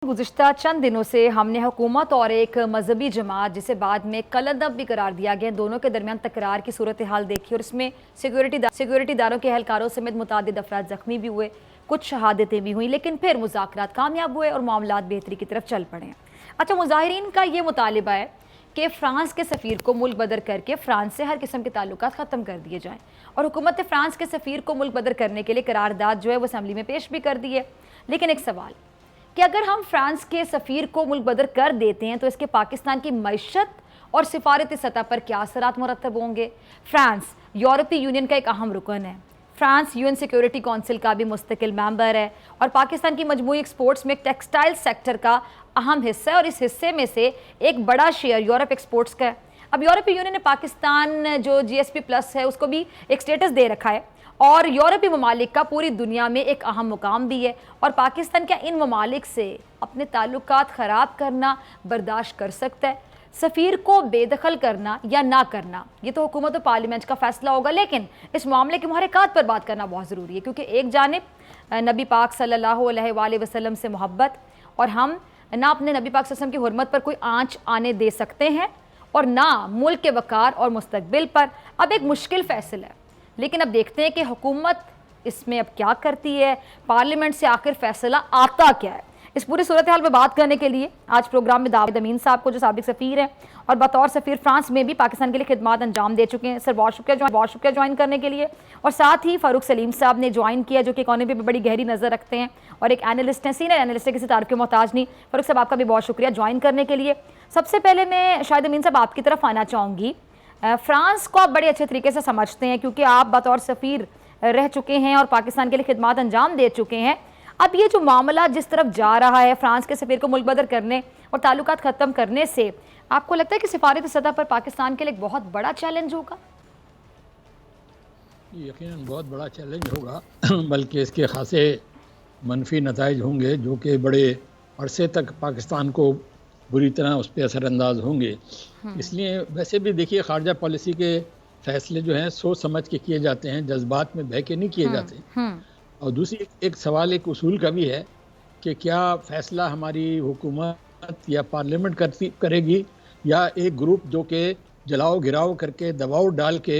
गुज़िश्ता चंद दिनों से हमने हुकूमत और एक मजहबी जमात जिसे बाद में कलंदब भी करार दिया गया, दोनों के दरमियान तकरार की सूरत हाल देखी और इसमें सिक्योरिटीदारों के एहलकारों समेत मुतादिद अफराद जख्मी भी हुए, कुछ शहादतें भी हुई, लेकिन फिर मुज़ाकरात कामयाब हुए और मामलात बेहतरी की तरफ चल पड़े। अच्छा, मुज़ाहिरीन का ये मुतालिबा है कि फ़्रांस के सफ़ीर को मुल्क बदर करके फ़्रांस से हर किस्म के ताल्लुकात ख़त्म कर दिए जाएँ और हुकूमत फ़्रांस के सफ़ीर को मुल्क बदर करने के लिए करारदाद जो है वो असम्बली में पेश भी कर दी है। लेकिन एक सवाल कि अगर हम फ्रांस के सफ़ीर को मुल्क बदर कर देते हैं तो इसके पाकिस्तान की मईशत और सिफारती सतह पर क्या असरात मुरतब होंगे। फ्रांस यूरोपीय यूनियन का एक अहम रुकन है, फ्रांस यूएन सिक्योरिटी काउंसिल का भी मुस्तकिल मेंबर है और पाकिस्तान की मजमूई एक्सपोर्ट्स में टेक्सटाइल सेक्टर का अहम हिस्सा है और इस हिस्से में से एक बड़ा शेयर यूरोप एक्सपोर्ट्स का है। अब यूरोपीय यूनियन ने पाकिस्तान जो GSP+ है उसको भी एक स्टेटस दे रखा है और यूरोपीय ममालिक का पूरी दुनिया में एक अहम मुकाम भी है और पाकिस्तान क्या इन ममालिक से अपने ताल्लुकात ख़राब करना बर्दाश्त कर सकता है? सफ़ीर को बेदखल करना या ना करना ये तो हुकूमत और पार्लियामेंट का फ़ैसला होगा, लेकिन इस मामले के मुहर्रिकात पर बात करना बहुत ज़रूरी है क्योंकि एक जानिब नबी पाक सल्लल्लाहु अलैहि वसल्लम से मोहब्बत और हम ना अपने नबी पाक सल्लल्लाहु अलैहि वसल्लम की हुर्मत पर कोई आँच आने दे सकते हैं और ना मुल्क के वक़ार और मुस्तकबिल पर। अब एक मुश्किल फ़ैसला है, लेकिन अब देखते हैं कि हुकूमत इसमें अब क्या करती है, पार्लियामेंट से आखिर फैसला आता क्या है। इस पूरी सूरत हाल में बात करने के लिए आज प्रोग्राम में दाऊद अमीन साहब को, जो साबिक सफ़ीर हैं और बतौर सफ़ीर फ्रांस में भी पाकिस्तान के लिए खिदमत अंजाम दे चुके हैं। सर बहुत शुक्रिया ज्वाइन करने के लिए। और साथ ही फ़ारूक सलीम साहब ने ज्वाइन किया जो कि इकॉनमी पर बड़ी गहरी नज़र रखते हैं और एक एनालिस्ट हैं, सीनियर एनालिस्ट है, किसी तारीफ के मोहताज नहीं। फ़ारूक साहब आपका भी बहुत शुक्रिया ज्वाइन करने के लिए। सबसे पहले मैं शायद अमीन साहब आपकी तरफ आना चाहूँगी। फ्रांस को आप बड़े अच्छे तरीके से समझते हैं क्योंकि आप बतौर सफ़ीर रह चुके हैं और पाकिस्तान के लिए खिदमत अंजाम दे चुके हैं। अब ये जो मामला जिस तरफ जा रहा है फ्रांस के सफ़ीर को मुल्क बदर करने और ताल्लुकात ख़त्म करने से, आपको लगता है कि सिफारती सतह पर पाकिस्तान के लिए एक बहुत बड़ा चैलेंज होगा? यकीनन बहुत बड़ा चैलेंज होगा बल्कि इसके खासे मनफी नताइज होंगे जो कि बड़े अरसे तक पाकिस्तान को बुरी तरह उस पर असरानंदाज होंगे। इसलिए वैसे भी देखिए ख़ारजा पॉलिसी के फ़ैसले जो हैं सोच समझ के किए जाते हैं, जज्बात में बह के नहीं किए जाते। और दूसरी एक सवाल एक उसूल का भी है कि क्या फ़ैसला हमारी हुकूमत या पार्लियामेंट करेगी या एक ग्रुप जो कि जलाओ गिराओ करके दबाव डाल के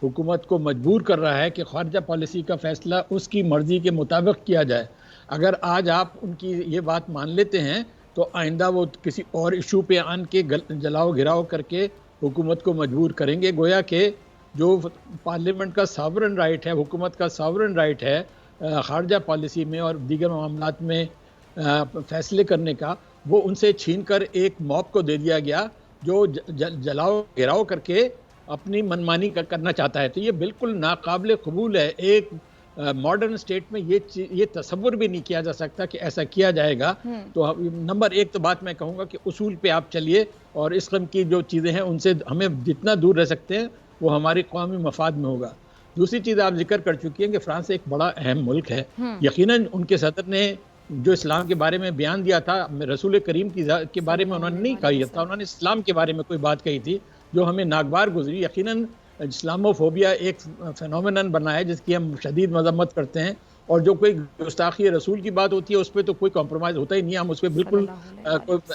हुकूमत को मजबूर कर रहा है कि ख़ारजा पॉलिसी का फ़ैसला उसकी मर्ज़ी के मुताबिक किया जाए। अगर आज आप उनकी ये बात मान लेते हैं तो आइंदा वो किसी और इशू पे आन के जलाओ गिराओ करके हुकूमत को मजबूर करेंगे। गोया कि जो पार्लियामेंट का सॉवरेन राइट है, हुकूमत का सॉवरेन राइट है ख़ारजा पॉलिसी में और दीगर मामलात में फ़ैसले करने का, वो उनसे छीन कर एक मॉब को दे दिया गया जो जलाओ गिराओ करके अपनी मनमानी करना चाहता है। तो ये बिल्कुल नाकाबिल कबूल है। एक मॉडर्न स्टेट में ये तसव्वुर भी नहीं किया जा सकता कि ऐसा किया जाएगा। तो नंबर एक तो बात मैं कहूँगा कि उसूल पे आप चलिए और इस किस्म की जो चीज़ें हैं उनसे हमें जितना दूर रह सकते हैं वो हमारे कौमी मफाद में होगा। दूसरी चीज़ आप जिक्र कर चुकी हैं कि फ्रांस एक बड़ा अहम मुल्क है। यकीनन उनके सदर ने जो इस्लाम के बारे में बयान दिया था, रसूल करीम के बारे में उन्होंने नहीं कही था, उन्होंने इस्लाम के बारे में कोई बात कही थी जो हमें नागवार गुजरी। यकीनन इस्लामोफोबिया एक फ़ेनोमेनन बना है जिसकी हम शदीद मजम्मत करते हैं और जो कोई गुस्ताखी रसूल की बात होती है उस पर तो कोई कॉम्प्रोमाइज़ होता ही नहीं, हम उस पर बिल्कुल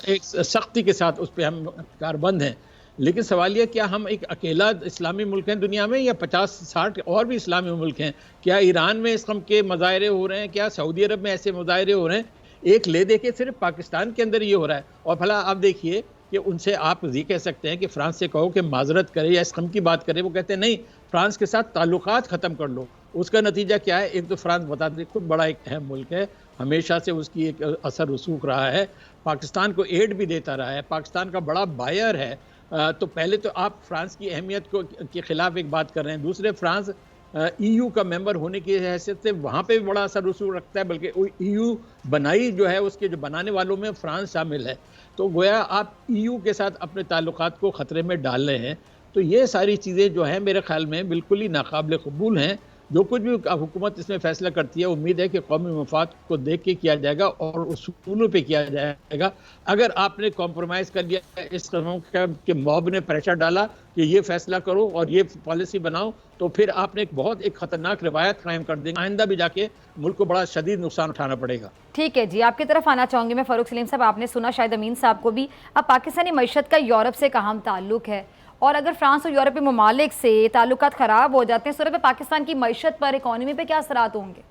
एक सख्ती के साथ उस पर हम कारबंद हैं। लेकिन सवाल यह क्या हम एक अकेला इस्लामी मुल्क हैं दुनिया में या 50-60 और भी इस्लामी मुल्क हैं? क्या ईरान में इस कम के मुजाहरे हो रहे हैं? क्या सऊदी अरब में ऐसे मुजाहरे हो रहे हैं? एक ले दे के सिर्फ पाकिस्तान के अंदर ये हो रहा है। और भला आप देखिए कि उनसे आप ये कह सकते हैं कि फ्रांस से कहो कि माजरत करे या इस कम की बात करे, वो कहते हैं नहीं, फ्रांस के साथ ताल्लुकात ख़त्म कर लो। उसका नतीजा क्या है? एक तो फ्रांस बताते खुद बड़ा एक अहम मुल्क है, हमेशा से उसकी एक असर रसूख रहा है, पाकिस्तान को एड भी देता रहा है, पाकिस्तान का बड़ा बायर है। तो पहले तो आप फ्रांस की अहमियत के ख़िलाफ़ एक बात कर रहे हैं। दूसरे फ्रांस EU का मेंबर होने की हैसियत से वहाँ पे भी बड़ा असर रसूख रखता है, बल्कि EU बनाई जो है उसके जो बनाने वालों में फ्रांस शामिल है। तो गोया आप EU के साथ अपने ताल्लुकात को ख़तरे में डाल रहे हैं। तो ये सारी चीज़ें जो हैं मेरे ख़्याल में बिल्कुल ही नाकाबिल कबूल हैं جو کچھ بھی حکومت اس میں فیصلہ کرتی ہے امید ہے کہ قومی مفاد کو دیکھ کے کیا جائے گا اور اصولوں پہ کیا جائے گا. اگر آپ نے کمپرومائز کر لیا اس قسم کا کہ موب نے پریشر ڈالا کہ یہ فیصلہ کرو اور یہ پالیسی بناؤ, تو پھر آپ نے ایک خطرناک روایت قائم کر دیں گے. آئندہ بھی جا کے ملک کو بڑا شدید نقصان اٹھانا پڑے گا. ٹھیک ہے جی, آپ کی طرف آنا چاہوں گی میں فاروق سلیم صاحب. آپ نے سنا شاہد امین صاحب کو بھی. اب پاکستانی معیشت کا یورپ سے اہم تعلق ہے, اور اگر فرانس اور یورپی ممالک سے تعلقات خراب ہو جاتے ہیں, اس صورت میں پاکستان کی معیشت پر, اکانومی پہ کیا اثرات ہوں گے؟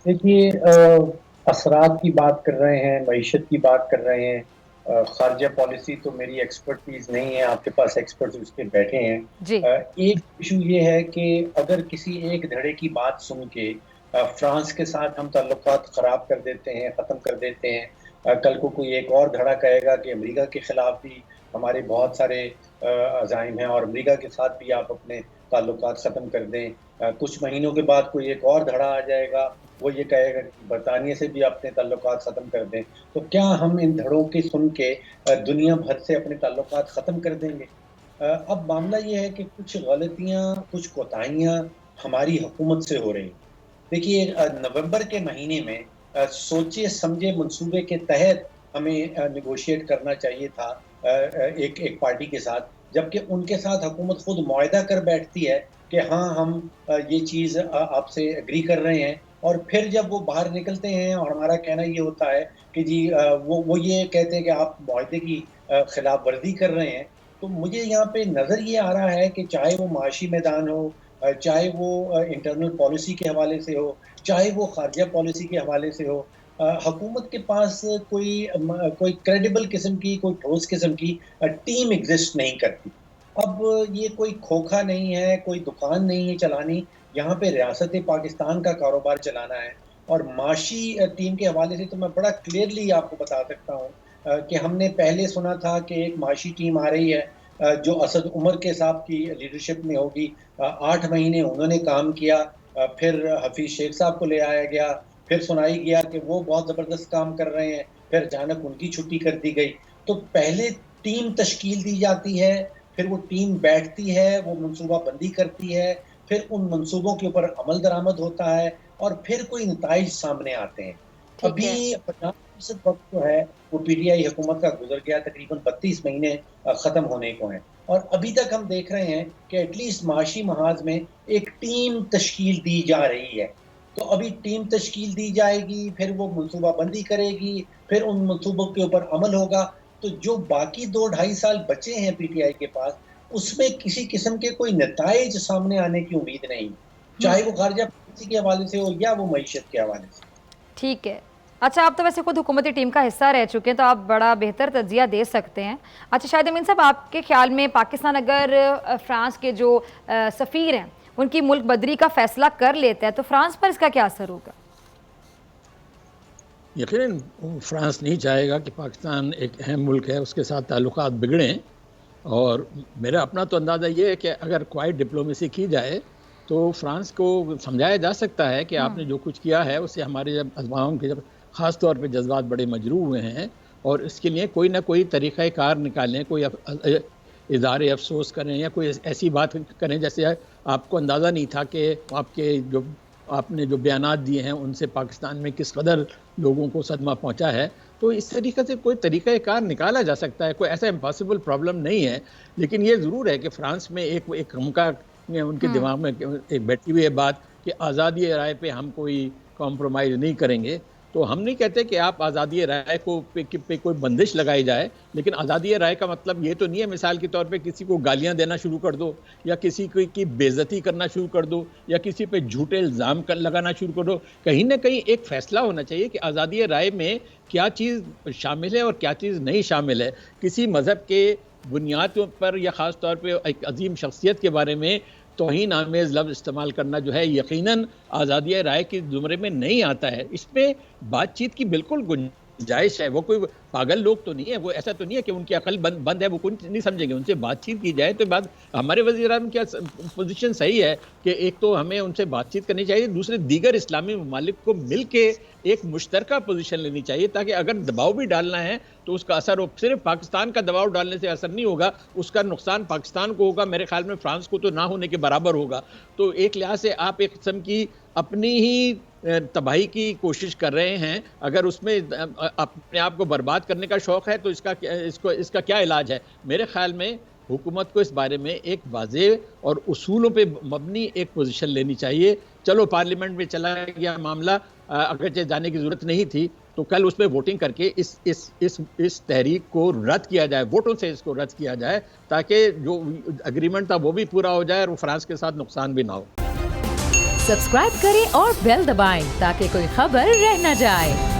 دیکھیے, اثرات کی بات کر رہے ہیں, معیشت کی بات کر رہے ہیں. خارجہ پالیسی تو میری ایکسپرٹیز نہیں ہے, آپ کے پاس ایکسپرٹ اس کے بیٹھے ہیں. جی ایک ایشو یہ ہے کہ اگر کسی ایک دھڑے کی بات سن کے فرانس کے ساتھ ہم تعلقات خراب کر دیتے ہیں, ختم کر دیتے ہیں, کل کو کوئی ایک اور دھڑا کہے گا کہ امریکہ کے خلاف بھی ہمارے بہت سارے عزائم ہیں اور امریکہ کے ساتھ بھی آپ اپنے تعلقات ختم کر دیں. کچھ مہینوں کے بعد کوئی ایک اور دھڑا آ جائے گا, وہ یہ کہے گا کہ برطانیہ سے بھی اپنے تعلقات ختم کر دیں. تو کیا ہم ان دھڑوں کی سن کے دنیا بھر سے اپنے تعلقات ختم کر دیں گے؟ اب معاملہ یہ ہے کہ کچھ غلطیاں, کچھ کوتاہیاں ہماری حکومت سے ہو رہی ہیں. دیکھیے, نومبر کے مہینے میں سوچے سمجھے منصوبے کے تحت ہمیں نیگوشیٹ کرنا چاہیے تھا ایک پارٹی کے ساتھ, جبکہ ان کے ساتھ حکومت خود معاہدہ کر بیٹھتی ہے کہ ہاں ہم یہ چیز آپ سے اگری کر رہے ہیں, اور پھر جب وہ باہر نکلتے ہیں اور ہمارا کہنا یہ ہوتا ہے کہ جی وہ یہ کہتے ہیں کہ آپ معاہدے کی خلاف ورزی کر رہے ہیں. تو مجھے یہاں پہ نظر یہ آ رہا ہے کہ چاہے وہ معاشی میدان ہو, چاہے وہ انٹرنل پالیسی کے حوالے سے ہو, چاہے وہ خارجہ پالیسی کے حوالے سے ہو, حکومت کے پاس کوئی کریڈیبل قسم کی, کوئی ٹھوس قسم کی ٹیم ایگزسٹ نہیں کرتی. اب یہ کوئی کھوکھا نہیں ہے, کوئی دکان نہیں ہے چلانی, یہاں پہ ریاست پاکستان کا کاروبار چلانا ہے. اور معاشی ٹیم کے حوالے سے تو میں بڑا کلیئرلی آپ کو بتا سکتا ہوں کہ ہم نے پہلے سنا تھا کہ ایک معاشی ٹیم آ رہی ہے جو اسد عمر کے صاحب کی لیڈرشپ میں ہوگی. 8 مہینے انہوں نے کام کیا, پھر حفیظ شیخ صاحب کو لے آیا گیا, پھر سنائی گیا کہ وہ بہت زبردست کام کر رہے ہیں, پھر اچانک ان کی چھٹی کر دی گئی. تو پہلے ٹیم تشکیل دی جاتی ہے, پھر وہ ٹیم بیٹھتی ہے, وہ منصوبہ بندی کرتی ہے, پھر ان منصوبوں کے اوپر عمل درآمد ہوتا ہے, اور پھر کوئی نتائج سامنے آتے ہیں. ابھی 50% وقت جو ہے وہ پی ٹی آئی حکومت کا گزر گیا, تقریباً 32 مہینے ختم ہونے کو ہیں, اور ابھی تک ہم دیکھ رہے ہیں کہ ایٹ لیسٹ معاشی محاذ میں ایک ٹیم تشکیل دی جا رہی ہے. تو ابھی ٹیم تشکیل دی جائے گی, پھر وہ منصوبہ بندی کرے گی, پھر ان منصوبوں کے اوپر عمل ہوگا. تو جو باقی 2-2.5 سال بچے ہیں پی ٹی آئی کے پاس, اس میں کسی قسم کے کوئی نتائج سامنے آنے کی امید نہیں, چاہے وہ خارجہ پالیسی کے حوالے سے ہو یا وہ معیشت کے حوالے سے. ٹھیک ہے. اچھا, آپ تو ویسے خود حکومتی ٹیم کا حصہ رہ چکے ہیں, تو آپ بڑا بہتر تجزیہ دے سکتے ہیں. اچھا شاہد امین صاحب, آپ کے خیال میں پاکستان اگر فرانس کے جو سفیر ہیں ان کی ملک بدری کا فیصلہ کر لیتا ہے, تو فرانس پر اس کا کیا اثر ہوگا؟ یقیناً فرانس نہیں چاہے گا کہ پاکستان ایک اہم ملک ہے, اس کے ساتھ تعلقات بگڑیں. اور میرا اپنا تو اندازہ یہ ہے کہ اگر کوائٹ ڈپلومیسی کی جائے تو فرانس کو سمجھایا جا سکتا ہے کہ آپ نے جو کچھ کیا ہے اس سے ہمارے جب عوام کے خاص طور پہ جذبات بڑے مجروح ہوئے ہیں, اور اس کے لیے کوئی نہ کوئی طریقہ کار نکالیں, کوئی اظہار افسوس کریں یا کوئی ایسی بات کریں جیسے آپ کو اندازہ نہیں تھا کہ آپ نے جو بیانات دیے ہیں ان سے پاکستان میں کس قدر لوگوں کو صدمہ پہنچا ہے. تو اس طریقے سے کوئی طریقہ کار نکالا جا سکتا ہے, کوئی ایسا امپاسبل پرابلم نہیں ہے. لیکن یہ ضرور ہے کہ فرانس میں ایک ہم کا ان کے دماغ میں ایک بیٹھی ہوئی ہے بات کہ آزادی رائے پہ ہم کوئی کمپرومائز نہیں کریں گے. تو ہم نہیں کہتے کہ آپ آزادی رائے کو پہ کوئی بندش لگائی جائے, لیکن آزادی رائے کا مطلب یہ تو نہیں ہے مثال کے طور پہ کسی کو گالیاں دینا شروع کر دو, یا کسی کی بے عزتی کرنا شروع کر دو, یا کسی پہ جھوٹے الزام لگانا شروع کر دو. کہیں نہ کہیں ایک فیصلہ ہونا چاہیے کہ آزادی رائے میں کیا چیز شامل ہے اور کیا چیز نہیں شامل ہے. کسی مذہب کے بنیاد پر یا خاص طور پہ ایک عظیم شخصیت کے بارے میں توہین آمیز لفظ استعمال کرنا جو ہے یقیناً آزادی رائے کے زمرے میں نہیں آتا ہے. اس پہ بات چیت کی بالکل गुंजाइश है। वो कोई पागल लोग तो नहीं है, वो ऐसा तो नहीं है कि उनकी अकल बंद है, वो कुछ नहीं समझेंगे। उनसे बातचीत की जाए तो बात, हमारे वज़ीर-ए-आज़म की पोजीशन सही है कि एक तो हमें उनसे बातचीत करनी चाहिए, दूसरे दीगर इस्लामी ममालिक को मिल के एक मुश्तरका पोजीशन लेनी चाहिए, ताकि अगर दबाव भी डालना है तो उसका असर हो। सिर्फ पाकिस्तान का दबाव डालने से असर नहीं होगा, उसका नुकसान पाकिस्तान को होगा, मेरे ख्याल में फ्रांस को तो ना होने के बराबर होगा। तो एक लिहाज से आप एक किस्म की अपनी ही तबाही की कोशिश कर रहे हैं। अगर उसमें अपने आप को बर्बाद करने का शौक़ है तो इसका क्या इलाज है? मेरे ख्याल में हुकूमत को इस बारे में एक वाज़ेह और उसूलों पे मबनी एक पोजीशन लेनी चाहिए। चलो पार्लियामेंट में चला गया मामला, अगर जाने की ज़रूरत नहीं थी तो कल उस पर वोटिंग करके इस तहरीक को रद्द किया जाए, वोटों से इसको रद्द किया जाए, ताकि जो एग्रीमेंट था वो भी पूरा हो जाए और फ्रांस के साथ नुकसान भी ना हो। सब्सक्राइब करें और बेल दबाएं ताकि कोई खबर रह न जाए।